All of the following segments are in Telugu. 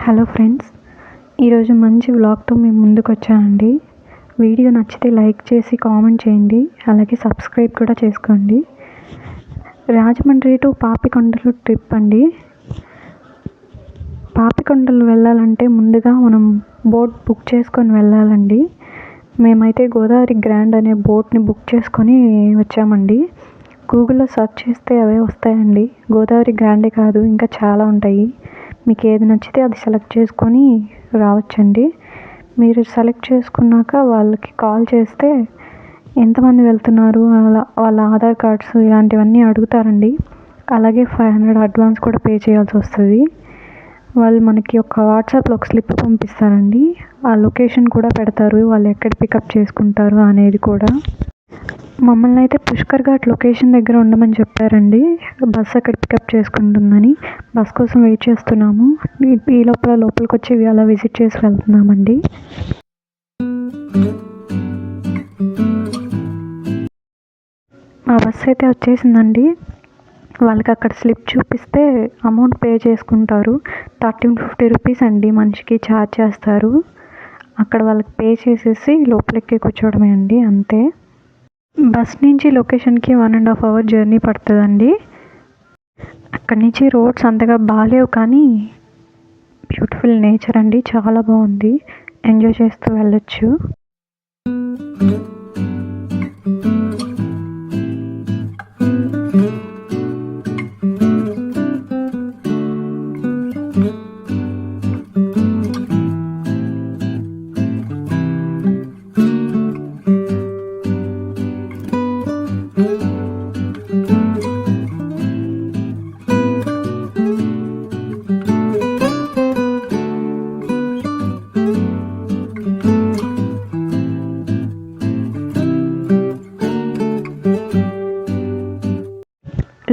హలో ఫ్రెండ్స్, ఈరోజు మంచి వ్లాగ్తో మేము ముందుకు వచ్చానండి. వీడియో నచ్చితే లైక్ చేసి కామెంట్ చేయండి, అలాగే సబ్స్క్రైబ్ కూడా చేసుకోండి. రాజమండ్రి టు పాపికొండలు ట్రిప్ అండి. పాపికొండలు వెళ్ళాలంటే ముందుగా మనం బోట్ బుక్ చేసుకొని వెళ్ళాలండి. మేమైతే గోదావరి గ్రాండ్ అనే బోట్ని బుక్ చేసుకొని వచ్చామండి. గూగుల్లో సెర్చ్ చేస్తే అవే వస్తాయండి. గోదావరి గ్రాండే కాదు, ఇంకా చాలా ఉంటాయి. మీకు ఏది నచ్చితే అది సెలెక్ట్ చేసుకొని రావచ్చండి. మీరు సెలెక్ట్ చేసుకున్నాక వాళ్ళకి కాల్ చేస్తే ఎంతమంది వెళ్తున్నారు, వాళ్ళ ఆధార్ కార్డ్స్ ఇలాంటివన్నీ అడుగుతారండి. అలాగే 500 అడ్వాన్స్ కూడా పే చేయాల్సి వస్తుంది. వాళ్ళు మనకి ఒక వాట్సాప్లో ఒక స్లిప్ పంపిస్తారండి. ఆ లొకేషన్ కూడా పెడతారు, వాళ్ళు ఎక్కడ పికప్ చేసుకుంటారు అనేది కూడా. మమ్మల్ని అయితే పుష్కర్ ఘాట్ లొకేషన్ దగ్గర ఉండమని చెప్పారండి. బస్ అక్కడ పికప్ చేసుకుంటుందని. బస్ కోసం వెయిట్ చేస్తున్నాము. ఈ లోపలికి వచ్చి అలా విజిట్ చేసి వెళ్తున్నామండి. మా బస్ అయితే వచ్చేసిందండి. వాళ్ళకి అక్కడ స్లిప్ చూపిస్తే అమౌంట్ పే చేసుకుంటారు. 1350 రూపీస్ అండి మనిషికి ఛార్జ్ చేస్తారు. అక్కడ వాళ్ళకి పే చేసేసి లోపలికి కూర్చోవడమే అండి, అంతే. బస్ నుంచి లొకేషన్కి 1.5 అవర్ జర్నీ పడుతుందండి. అక్కడి నుంచి రోడ్స్ అంతగా బాగాలేవు, కానీ బ్యూటిఫుల్ నేచర్ అండి, చాలా బాగుంది. ఎంజాయ్ చేస్తూ వెళ్ళొచ్చు.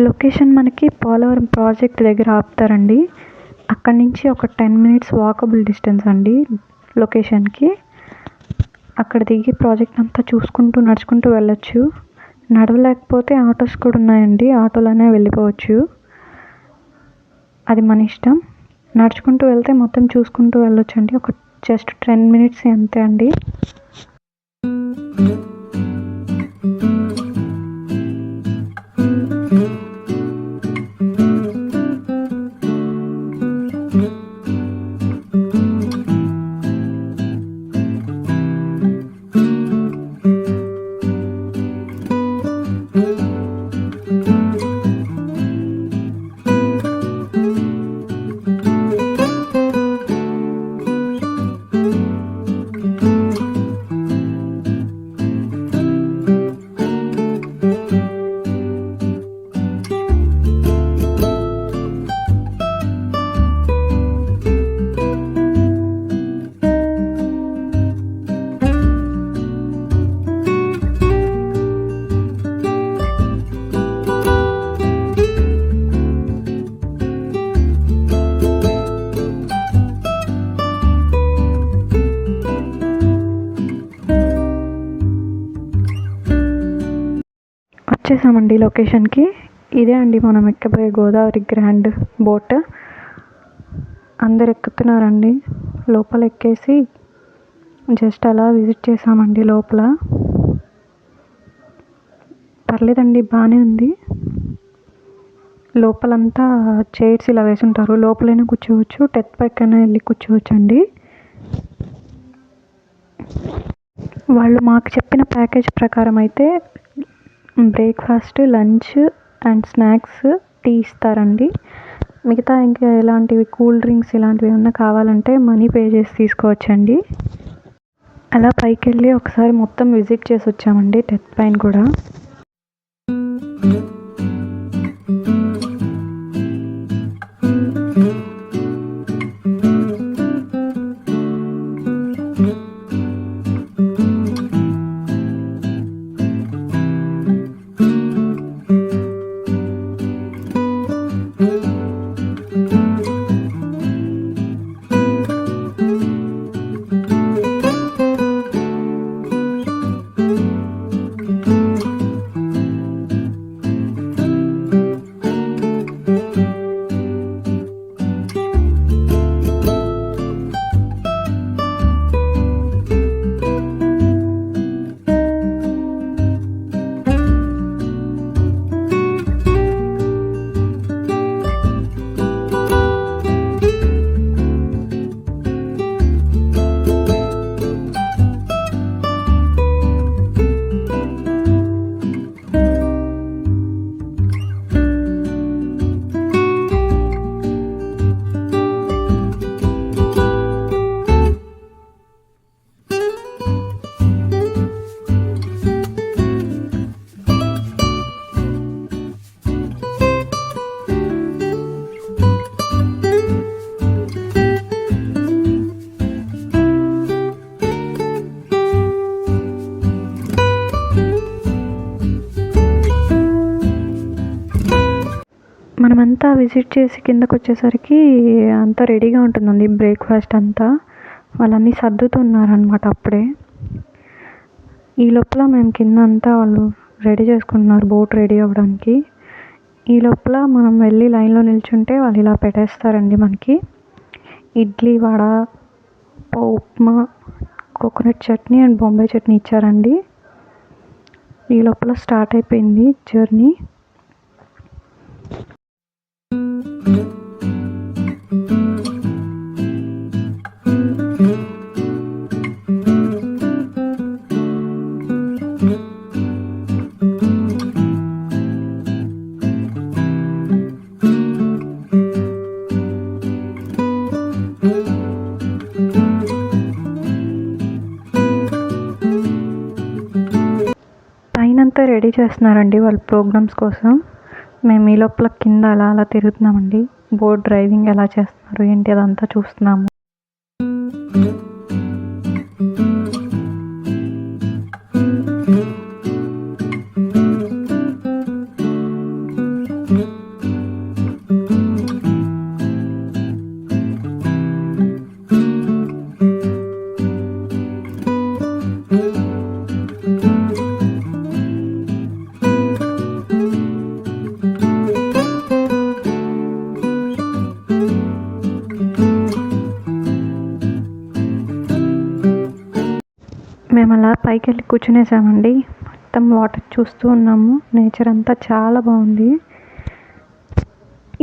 లొకేషన్ మనకి పోలవరం ప్రాజెక్ట్ దగ్గర ఆపుతారండి. అక్కడి నుంచి ఒక 10 మినిట్స్ వాకబుల్ డిస్టెన్స్ అండి లొకేషన్కి. అక్కడ దిగి ప్రాజెక్ట్ అంతా చూసుకుంటూ నడుచుకుంటూ వెళ్ళొచ్చు. నడవలేకపోతే ఆటోస్ కూడా ఉన్నాయండి, ఆటోలోనే వెళ్ళిపోవచ్చు. అది మన ఇష్టం. నడుచుకుంటూ వెళ్తే మొత్తం చూసుకుంటూ వెళ్ళొచ్చు అండి. ఒక జస్ట్ 10 మినిట్స్ అంతే అండి. వచ్చేసామండి లొకేషన్కి. ఇదే అండి మనం ఎక్కబోయే గోదావరి గ్రాండ్ బోట్. అందరు ఎక్కుతున్నారండి. లోపల ఎక్కేసి జస్ట్ అలా విజిట్ చేసామండి. లోపల పర్లేదండి, బాగానే ఉంది. లోపలంతా చైర్స్ ఇలా వేసి ఉంటారు, లోపలైనా కూర్చోవచ్చు, టెత్ పైకైనా వెళ్ళి కూర్చోవచ్చు అండి. వాళ్ళు మాకు చెప్పిన ప్యాకేజ్ ప్రకారం అయితే breakfast, lunch and snacks, tea ఇస్తారండి. మిగతా ఇంకా ఎలాంటివి కూల్ డ్రింక్స్ ఇలాంటివి ఏమన్నా కావాలంటే మనీ పే చేసి తీసుకోవచ్చండి. అలా పైకి వెళ్ళి ఒకసారి మొత్తం విజిట్ చేసి వచ్చామండి, టెత్ పైన కూడా. అంతా విజిట్ చేసి కిందకు వచ్చేసరికి అంతా రెడీగా ఉంటుందండి బ్రేక్ఫాస్ట్ అంతా. వాళ్ళన్నీ సర్దుతున్నారనమాట అప్పుడే. ఈ లోపల మేము కింద అంతా వాళ్ళు రెడీ చేసుకుంటున్నారు బోట్ రెడీ అవ్వడానికి. ఈ లోపల మనం వెళ్ళి లైన్లో నిల్చుంటే వాళ్ళు ఇలా పెట్టేస్తారండి మనకి ఇడ్లీ, వడ, ఉప్మా, కోకోనట్ చట్నీ అండ్ బొంబాయి చట్నీ ఇచ్చారండి. ఈ లోపల స్టార్ట్ అయిపోయింది జర్నీ. పైనంతా రెడీ చేస్తున్నారండి వాళ్ళ ప్రోగ్రామ్స్ కోసం. మేము ఈ లోపల కింద అలా అలా తిరుగుతున్నామండి. బోట్ డ్రైవింగ్ ఎలా చేస్తున్నారు ఏంటి అదంతా చూస్తున్నాము. మేము అలా పైకి వెళ్ళి కూర్చునేసామండి. మొత్తం వాటర్ చూస్తూ ఉన్నాము. నేచర్ అంతా చాలా బాగుంది.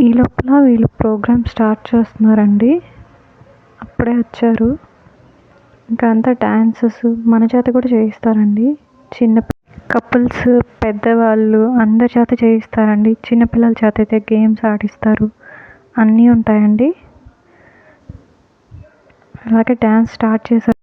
ఈ లోపల వీళ్ళు ప్రోగ్రామ్ స్టార్ట్ చేస్తున్నారండి. అప్పుడే వచ్చారు. ఇంకా అంతా డ్యాన్సెస్ మన చేత కూడా చేయిస్తారండి. చిన్న కపుల్స్, పెద్దవాళ్ళు అందరి చేత చేయిస్తారండి. చిన్నపిల్లల చేత అయితే గేమ్స్ ఆడిస్తారు. అన్నీ ఉంటాయండి. అలాగే డ్యాన్స్ స్టార్ట్ చేశారు.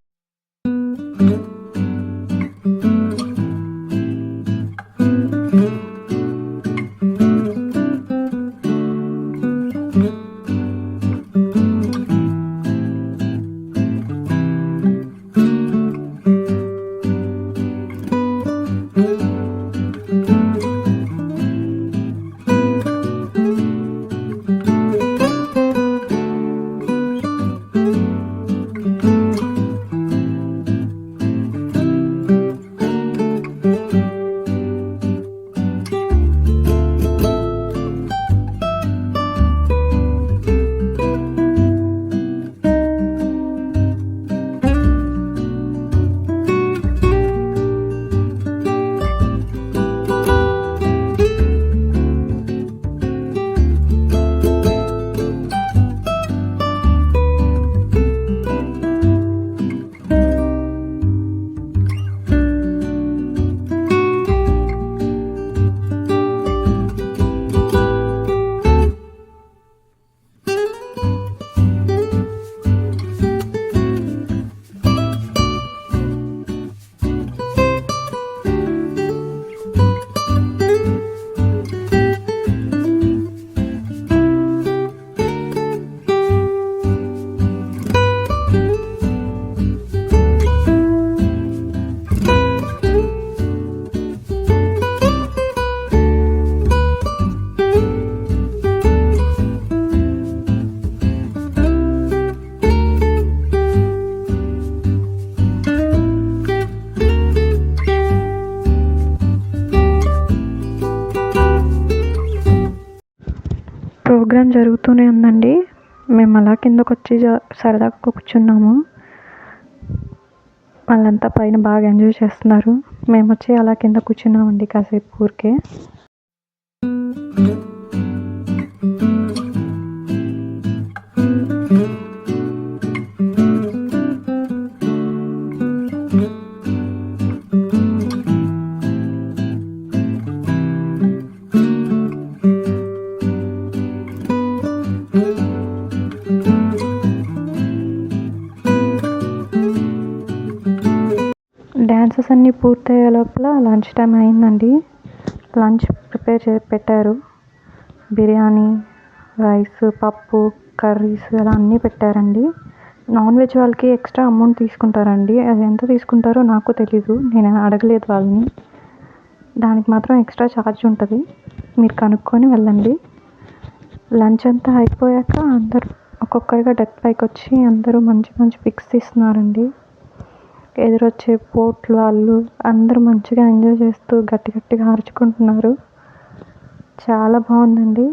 ప్రోగ్రామ్ జరుగుతూనే ఉందండి. మేము అలా కిందకు వచ్చి సరదాగా కూర్చున్నాము. వాళ్ళంతా పైన బాగా ఎంజాయ్ చేస్తున్నారు. మేము వచ్చి అలా కింద కూర్చున్నామండి కాసేపు ఊరికే. డ్యాన్సెస్ అన్నీ పూర్తయ్యే లోపల లంచ్ టైం అయిందండి. లంచ్ పెట్టారు. బిర్యానీ, రైస్, పప్పు, కర్రీస్ అలా అన్నీ పెట్టారండి. నాన్ వెజ్ వాళ్ళకి ఎక్స్ట్రా అమౌంట్ తీసుకుంటారండి. అది ఎంత తీసుకుంటారో నాకు తెలీదు, నేను అడగలేదు వాళ్ళని. దానికి మాత్రం ఎక్స్ట్రా ఛార్జ్ ఉంటుంది, మీరు కనుక్కొని వెళ్ళండి. లంచ్ అంతా అయిపోయాక అందరూ ఒక్కొక్కరిగా డెక్ పైకి వచ్చి అందరూ మంచి మంచి పిక్స్ తీస్తున్నారండి. ఎదురొచ్చే బోట్లు వాళ్ళు అందరూ మంచిగా ఎంజాయ్ చేస్తూ గట్టి గట్టిగా అరుచుకుంటున్నారు. చాలా బాగుందండి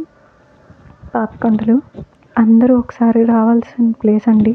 పాపికొండలు. అందరూ ఒకసారి రావాల్సిన ప్లేస్ అండి.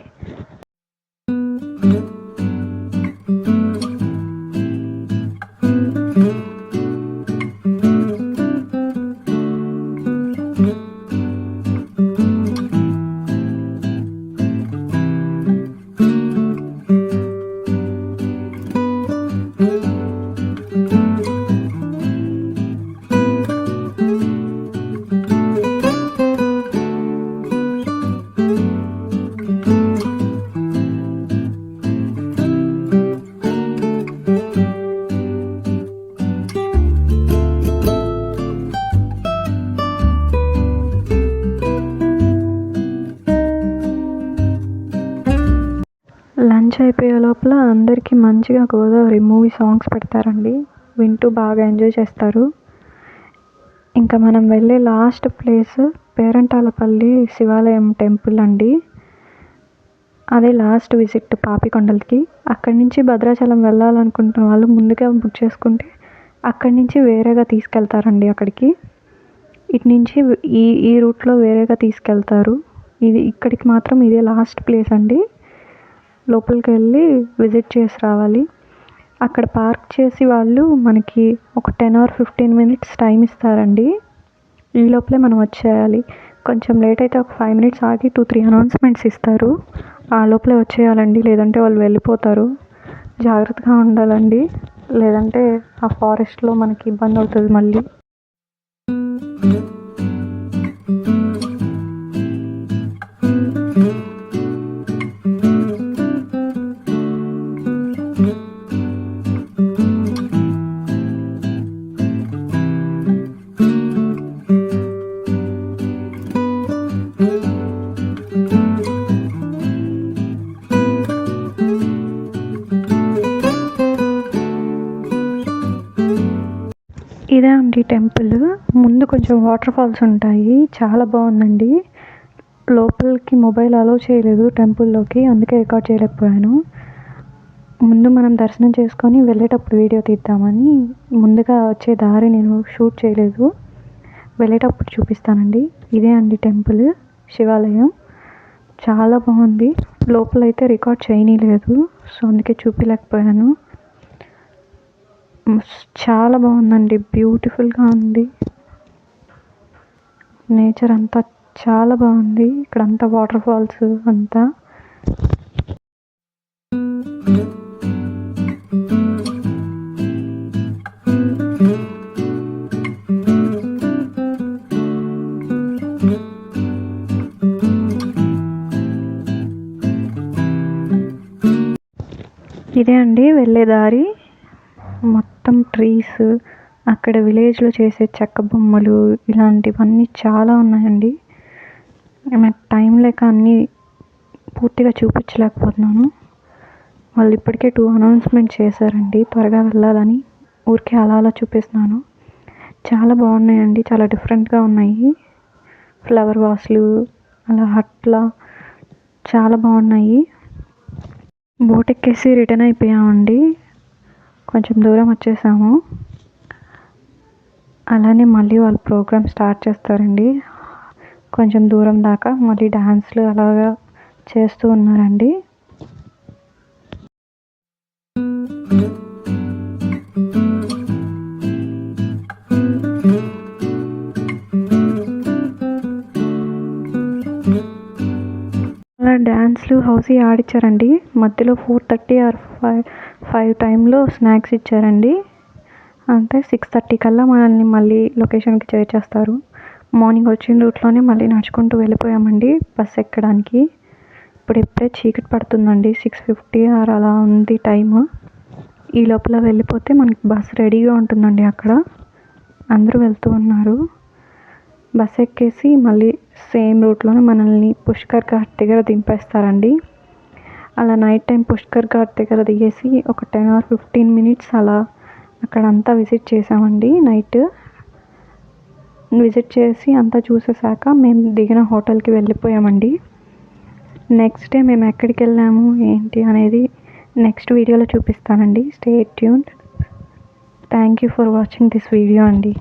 లంచ్ అయిపోయే లోపల అందరికీ మంచిగా గోదావరి మూవీ సాంగ్స్ పెడతారండి. వింటూ బాగా ఎంజాయ్ చేస్తారు. ఇంకా మనం వెళ్ళే లాస్ట్ ప్లేస్ పేరంటాలపల్లి శివాలయం టెంపుల్ అండి. అదే లాస్ట్ విజిట్ పాపికొండలకి. అక్కడి నుంచి భద్రాచలం వెళ్ళాలనుకుంటున్న వాళ్ళు ముందుగా బుక్ చేసుకుంటే అక్కడి నుంచి వేరేగా తీసుకెళ్తారండి అక్కడికి. ఇటు నుంచి ఈ రూట్లో వేరేగా తీసుకెళ్తారు. ఇక్కడికి మాత్రం ఇదే లాస్ట్ ప్లేస్ అండి. లోపలికి వెళ్ళి విజిట్ చేసి రావాలి. అక్కడ పార్క్ చేసి వాళ్ళు మనకి ఒక 10 or 15 minutes టైం ఇస్తారండి. ఈ లోపలే మనం వచ్చేయాలి. కొంచెం లేట్ అయితే ఒక 5 minutes ఆగి 2-3 అనౌన్స్మెంట్స్ ఇస్తారు. ఆ లోపలే వచ్చేయాలండి, లేదంటే వాళ్ళు వెళ్ళిపోతారు. జాగ్రత్తగా ఉండాలండి, లేదంటే ఆ ఫారెస్ట్లో మనకి ఇబ్బంది అవుతుంది మళ్ళీ. ఇదే అండి టెంపుల్. ముందు కొంచెం వాటర్ ఫాల్స్ ఉంటాయి. చాలా బాగుందండి. లోపలికి మొబైల్ అలో చేయలేదు టెంపుల్లోకి, అందుకే రికార్డ్ చేయలేకపోయాను. ముందు మనం దర్శనం చేసుకొని వెళ్ళేటప్పుడు వీడియో తీద్దామని ముందుగా వచ్చే దారి నేను షూట్ చేయలేదు. వెళ్ళేటప్పుడు చూపిస్తానండి. ఇదే అండి టెంపుల్, శివాలయం. చాలా బాగుంది. లోపలైతే రికార్డ్ చేయనీయలేదు, సో అందుకే చూపించలేకపోయాను. చాలా బాగుందండి, బ్యూటిఫుల్గా ఉంది. నేచర్ అంతా చాలా బాగుంది. ఇక్కడంతా వాటర్ ఫాల్స్ అంతా. ఇదే అండి వెళ్ళే దారి. మొత్తం ట్రీస్, అక్కడ విలేజ్లో చేసే చెక్క బొమ్మలు, ఇలాంటివన్నీ చాలా ఉన్నాయండి. నాకు టైం లేక అన్నీ పూర్తిగా చూపించలేకపోతున్నాను. వాళ్ళు ఇప్పటికే 2 అనౌన్స్మెంట్ చేశారండి, త్వరగా వెళ్ళాలని. ఊరికే అలా అలా చూపిస్తున్నాను. చాలా బాగున్నాయండి, చాలా డిఫరెంట్గా ఉన్నాయి. ఫ్లవర్ వాస్లు, అలా హట్లా చాలా బాగున్నాయి. బోట్ ఎక్కేసి రిటర్న్ అయిపోయామండి. కొంచెం దూరం వచ్చేసాము. అలానే మళ్ళీ వాళ్ళు ప్రోగ్రామ్ స్టార్ట్ చేస్తారండి. కొంచెం దూరం దాకా మళ్ళీ డ్యాన్స్లు అలాగా చేస్తూ ఉన్నారండి. అలా డ్యాన్స్లు హౌసీ ఆడిచ్చారండి. మధ్యలో 4:30 or 5 టైంలో స్నాక్స్ ఇచ్చారండి. అంటే 6:30 కల్లా మనల్ని మళ్ళీ లొకేషన్కి చేర్చేస్తారు. మార్నింగ్ వచ్చిన రూట్లోనే మళ్ళీ నడుచుకుంటూ వెళ్ళిపోయామండి బస్ ఎక్కడానికి. ఇప్పుడే చీకటి పడుతుందండి, 6:50 or అలా ఉంది టైము. ఈ లోపల వెళ్ళిపోతే మనకి బస్ రెడీగా ఉంటుందండి. అక్కడ అందరూ వెళ్తూ ఉన్నారు. బస్ ఎక్కేసి మళ్ళీ సేమ్ రూట్లోనే మనల్ని పుష్కర్ ఘాట్ దగ్గర దింపేస్తారండి. అలా నైట్ టైం పుష్కర్ ఘాట్ దగ్గర దిగేసి ఒక 10 or 15 minutes అలా అక్కడంతా విజిట్ చేసామండి నైట్. విజిట్ చేసి అంతా చూసేసాక మేము దిగిన హోటల్కి వెళ్ళిపోయామండి. నెక్స్ట్ డే మేము ఎక్కడికి వెళ్ళాము ఏంటి అనేది నెక్స్ట్ వీడియోలో చూపిస్తానండి. Stay tuned. Thank you for watching this video అండి.